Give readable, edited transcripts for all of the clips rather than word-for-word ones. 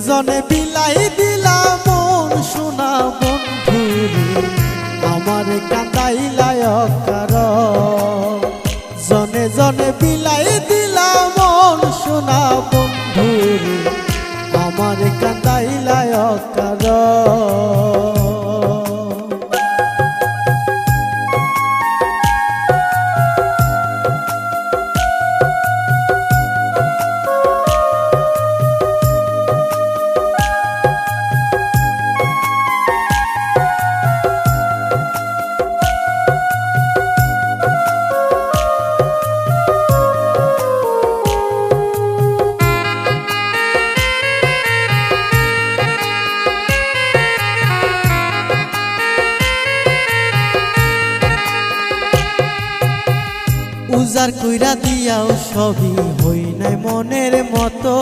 জনে বিলাই দিলাম মন সোনা বন্ধুরে আমার কান্দাইলাই অকারণ জনে জনে বিলাই দিলাম মন সোনা বন্ধুরে আমার কান্দাইলাই অকারণ উজার কইরা দিয়াও সবই হই নাই মনের মতো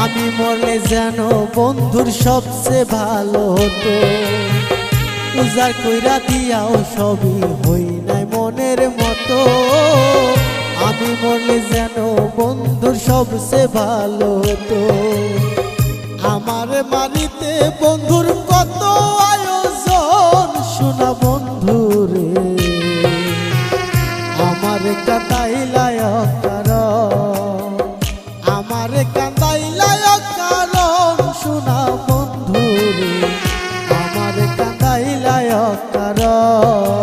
আমি মরলে যেন বন্ধুর সবচেয়ে ভালো হতো উজার কইরা দিয়াও সবই হই নাই মনের মতো আমি মরলে যেন বন্ধুর সবচেয়ে ভালো হতো আমার বাড়িতে বন্ধুর কত আয়োজন শোনা বন্ধুরে আমার কান্দাইলাই অকারণ আমার কান্দাইলাই অকারণ শোনা বন্ধুরে আমার কান্দাইলাই অকারণ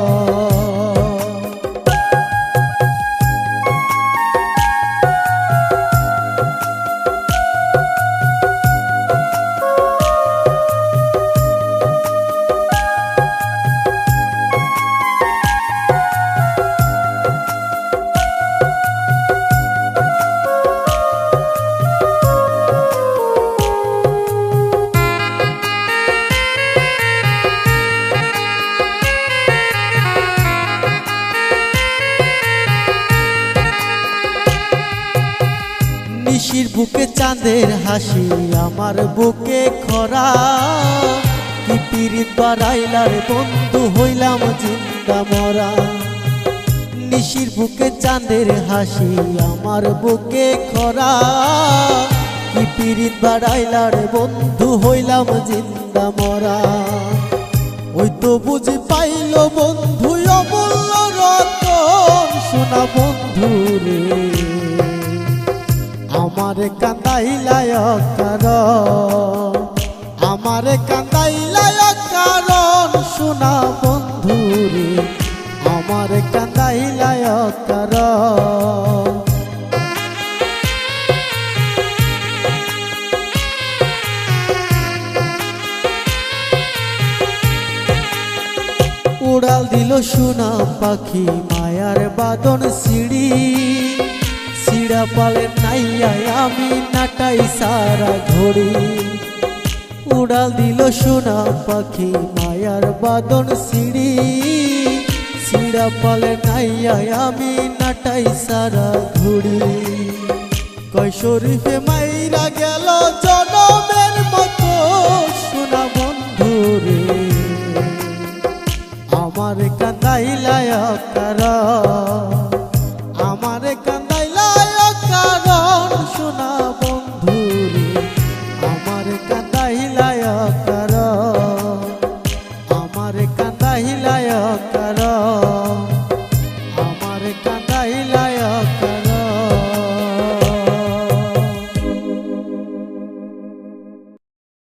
নিশির বুকে চাঁদের হাসি আমার বুকে খরা কি পিরিত বাড়াইলার বন্ধু হইলাম জিন্দা মরা নিশির বুকে চাঁদের হাসি আমার বুকে খরা কি পিরিত বাড়াইলার বন্ধু হইলাম জিন্দা মরা ওই তো বুঝি পাইল বন্ধু অমূল্য রতন সোনা বন্ধুরে আমার কান্দাইলাই অকারণ আমার কান্দাইলাই অকারণ সোনা বন্ধুরে আমার কান্দাইলাই অকারণ উড়াল দিল সোনা পাখি মায়ার বাদন সিঁড়ি সিড়া পালে নাইয়ায় আমি নাটাই সারা ঘড়ি উড়াল দিল সোনা পাখি মায়ার বাদন সিঁড়ি সিড়া পালে নাইয়ায় আমি নাটাই সারা ঘড়ি কয় শরীফে মাইরা গেল জনমের মতো সোনা বন্ধুরে আমার কান্দাইলাই অকারণ আমার কান্দাইলাই অকারণ সোনা বন্ধুরে আমার কান্দাইলাই